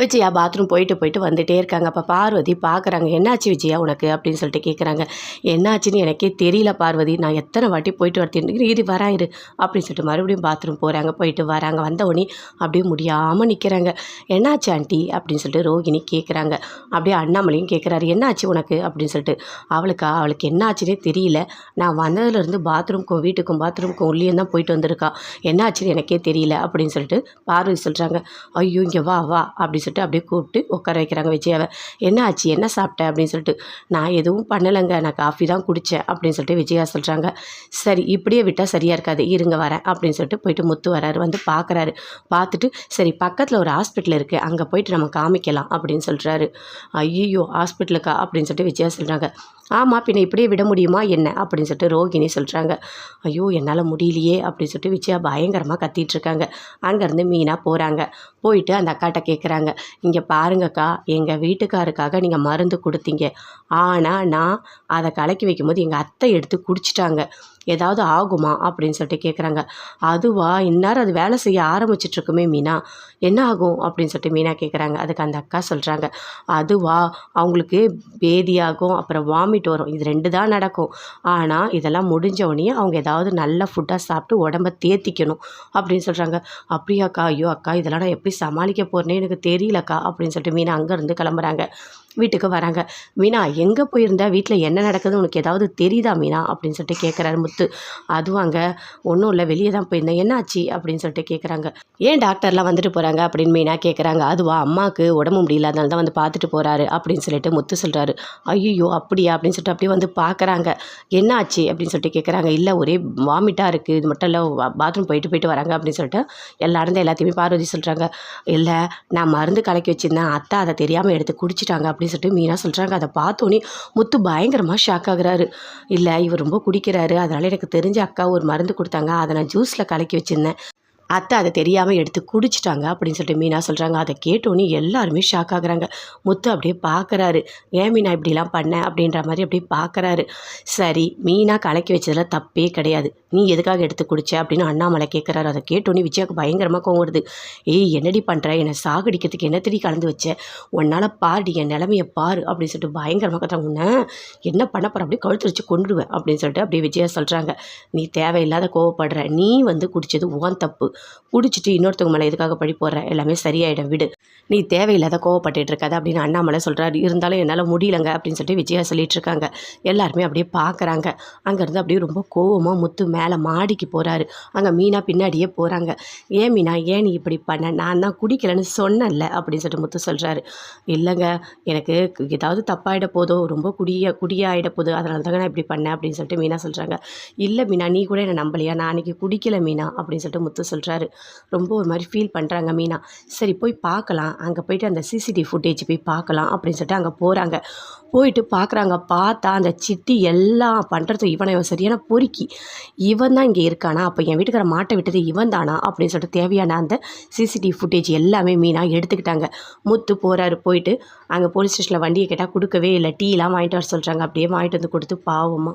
Vijaya bathroom போயிட்டு வந்துட்டே இருக்காங்க. அப்போ பார்வதி பார்க்குறாங்க. என்னாச்சு விஜயா உனக்கு அப்படின்னு சொல்லிட்டு கேட்குறாங்க. என்னாச்சுன்னு எனக்கே தெரியல பார்வதி, நான் எத்தனை வாட்டி போயிட்டு வரத்தேன் இரு வரேன் இரு அப்படின்னு சொல்லிட்டு மறுபடியும் பாத்ரூம் போகிறாங்க. போயிட்டு வராங்க. வந்தவொடனே அப்படியே முடியாமல் நிற்கிறாங்க. என்னாச்சு ஆண்டி அப்படின்னு சொல்லிட்டு ரோகிணி கேட்குறாங்க. அப்படியே அண்ணாமலையும் கேட்குறாரு, என்னாச்சு உனக்கு அப்படின்னு சொல்லிட்டு. அவளுக்கு என்னாச்சுன்னே தெரியல, நான் வந்ததுலேருந்து வீட்டுக்கும் பாத்ரூமுக்கும் உள்ளேயும் தான் போயிட்டு வந்திருக்கா, என்னாச்சுன்னு எனக்கே தெரியல அப்படின்னு சொல்லிட்டு பார்வதி சொல்கிறாங்க. ஐயோ இங்கே வா வா அப்படின்னு சொல்லிட்டு அப்படியே கூப்பிட்டு உட்கார வைக்கிறாங்க விஜயாவை. என்ன ஆச்சு, என்ன சாப்பிட்ட அப்படின்னு சொல்லிட்டு. நான் எதுவும் பண்ணலைங்க, நான் காஃபி தான் குடித்தேன் அப்படின்னு சொல்லிட்டு விஜயா சொல்கிறாங்க. சரி இப்படியே விட்டால் சரியாக இருக்காது, இருங்க வரேன் அப்படின்னு சொல்லிட்டு போயிட்டு முத்து வராரு. வந்து பார்க்குறாரு. பார்த்துட்டு சரி பக்கத்தில் ஒரு ஹாஸ்பிட்டல் இருக்குது, அங்கே போயிட்டு நம்ம காமிக்கலாம் அப்படின்னு சொல்கிறாரு. ஐயோ ஹாஸ்பிட்டலுக்கா அப்படின்னு சொல்லிட்டு விஜயா சொல்கிறாங்க. ஆமாம் பின்ன இப்படியே விட முடியுமா என்ன அப்படின்னு சொல்லிட்டு ரோகிணி சொல்கிறாங்க. ஐயோ என்னால் முடியலையே அப்படின்னு சொல்லிட்டு விஜயா பயங்கரமாக கத்திகிட்ருக்காங்க. அங்கேருந்து மீனா போகிறாங்க. போயிட்டு அந்த அக்காட்ட கேட்குறாங்க, இங்கே பாருங்கக்கா, எங்கள் வீட்டுக்காருக்காக நீங்கள் மருந்து கொடுத்தீங்க, ஆனால் நான் அதை கலக்கி வைக்கும்போது எங்கள் அத்தை எடுத்து குடிச்சிட்டாங்க, ஏதாவது ஆகுமா அப்படின்னு சொல்லிட்டு கேட்குறாங்க. அதுவா, இந்நேரம் அது வேலை செய்ய ஆரம்பிச்சிட்ருக்குமே மீனா, என்ன ஆகும் அப்படின்னு சொல்லிட்டு மீனா கேட்குறாங்க. அதுக்கு அந்த அக்கா சொல்கிறாங்க, அதுவா அவங்களுக்கு பேதியாகும், அப்புறம் வாமிட் வரும், இது 2 தான் நடக்கும். ஆனால் இதெல்லாம் முடிஞ்சவொடனே அவங்க ஏதாவது நல்ல ஃபுட்டாக சாப்பிட்டு உடம்ப தேத்திக்கணும் அப்படின்னு சொல்கிறாங்க. அப்படியாக்கா, ஐயோ அக்கா இதெல்லாம் நான் எப்படி சமாளிக்க போகிறேன்னே எனக்கு தெரியலக்கா அப்படின்னு சொல்லிட்டு மீனா அங்கேருந்து கிளம்புறாங்க. வீட்டுக்கு வராங்க. மீனா எங்கே போயிருந்தா, வீட்டில் என்ன நடக்குதுன்னு உனக்கு ஏதாவது தெரியுதா மீனா அப்படின்னு சொல்லிட்டு கேட்குறாரு முத்து. அதுவாங்க ஒன்றும் இல்லை, வெளியே தான் போயிருந்தேன், என்னாச்சு அப்படின்னு சொல்லிட்டு கேட்குறாங்க. ஏன் டாக்டர்லாம் வந்துட்டு போகிறாங்க அப்படின்னு மீனா கேட்குறாங்க. அதுவா அம்மாவுக்கு உடம்பு முடியல, அதனால தான் வந்து பார்த்துட்டு போகிறாரு அப்படின்னு சொல்லிட்டு முத்து சொல்கிறாரு. ஐயோ அப்படியா அப்படின்னு சொல்லிட்டு அப்படியே வந்து பார்க்குறாங்க. என்னாச்சு அப்படின்னு சொல்லிட்டு கேட்குறாங்க. இல்லை ஒரே வாமிட்டாக இருக்குது, இது மட்டும் இல்லை பாத்ரூம் போயிட்டு வராங்க அப்படின்னு சொல்லிட்டு எல்லாத்தையுமே பார்வதி சொல்கிறாங்க. இல்லை நான் மருந்து கலக்கி வச்சுருந்தேன், அத்தை அதை தெரியாமல் எடுத்து குடிச்சிட்டாங்க அப்படின்னு சொல்லிட்டு மீனா சொல்கிறாங்க. அதை பார்த்தோன்னே முத்து பயங்கரமாக ஷாக் ஆகுறாரு. இல்லை இவர் ரொம்ப குடிக்கிறாரு, அதனால் எனக்கு தெரிஞ்ச அக்கா ஒரு மருந்து கொடுத்தாங்க, அதை நான் ஜூஸில் கலக்கி வச்சுருந்தேன், அத்தை அதை தெரியாமல் எடுத்து குடிச்சிட்டாங்க அப்படின்னு சொல்லிட்டு மீனா சொல்கிறாங்க. அதை கேட்டோன்னே எல்லாருமே ஷாக் ஆகுறாங்க. முத்து அப்படியே பார்க்குறாரு. ஏன் மீனா இப்படிலாம் பண்ண அப்படின்ற மாதிரி அப்படியே பார்க்குறாரு. சரி மீனா கலக்கி வச்சதில் தப்பே கிடையாது, நீ எதுக்காக எடுத்து குடிச்ச அப்படின்னு அண்ணாமலை கேட்குறாரு. அதை கேட்டோன்னே விஜயாவுக்கு பயங்கரமாக கோவம் வருது. ஏய் என்னடி பண்ணுற, என்னை சாகடிக்கிறதுக்கு என்னத்தடி கலந்து வச்ச, உன்னால் பாருடி என் நிலமையை பாரு அப்படின்னு சொல்லிட்டு பயங்கரமாக கத்துறாங்க. உன்னை என்ன பண்ண போகிற, அப்படியே கழுத்து வச்சு கொண்டுடுவேன் அப்படின்னு சொல்லிட்டு அப்படியே விஜயா சொல்கிறாங்க. நீ தேவையில்லாத கோவப்படுற, நீ வந்து குடித்தது உன் தப்பு, குடிச்சிட்டு இன்னொருத்தவங்க மேலே எதுக்காக பழி போடுற, எல்லாமே சரியாயிடும் விடு, நீ தேவையில்லாத கோவப்பட்டு இருக்காது அப்படின்னு அண்ணாமலை சொல்கிறாரு. இருந்தாலும் என்னால் முடியலங்க அப்படின்னு சொல்லிட்டு விஜயா சொல்லிட்டு இருக்காங்க. எல்லாருமே அப்படியே பார்க்குறாங்க. அங்கேருந்து அப்படியே ரொம்ப கோவமாக முத்து மேலே மாடிக்கு போகிறாரு. அங்கே மீனா பின்னாடியே போகிறாங்க. ஏன் மீனா, ஏன் நீ இப்படி பண்ண, நான் தான் குடிக்கலன்னு சொன்னேன்ல அப்படின்னு சொல்லிட்டு முத்து சொல்கிறாரு. இல்லைங்க எனக்கு ஏதாவது தப்பாயிட போதோ, ரொம்ப குடியாயிட போதோ, அதனால தாங்க நான் இப்படி பண்ணேன் அப்படின்னு சொல்லிட்டு மீனா சொல்கிறாங்க. இல்லை மீனா நீ கூட என்னை நம்பலையா, நான் அன்றைக்கி குடிக்கல மீனா அப்படின்னு சொல்லிட்டு முத்து சொல்கிறாரு. ரொம்ப ஒரு மாதிரி ஃபீல் பண்ணுறாங்க மீனா. சரி போய் பார்க்கலாம், அங்கே போயிட்டு அந்த சிசிடிவி ஃபுட்டேஜ் போய் பார்க்கலாம் அப்படின்னு சொல்லிட்டு அங்கே போகிறாங்க. போயிட்டு பார்க்குறாங்க. பார்த்தா அந்த சிட்டி எல்லாம் பண்ணுறது இவன் சரியான பொறுக்கி, இவன் தான் இங்கே இருக்கானா, அப்போ என் வீட்டுக்கார மாட்டை விட்டது இவன் தானா அப்படின்னு சொல்லிட்டு தேவையான அந்த சிசிடிவி ஃபுட்டேஜ் எல்லாமே மீனா எடுத்துக்கிட்டாங்க. முத்து போகிறாரு. போயிட்டு அங்கே போலீஸ் ஸ்டேஷனில் வண்டியை கேட்டால் கொடுக்கவே இல்லை, டீலாம் வாங்கிட்டு வர சொல்கிறாங்க. அப்படியே வாங்கிட்டு வந்து கொடுத்து பாவமாக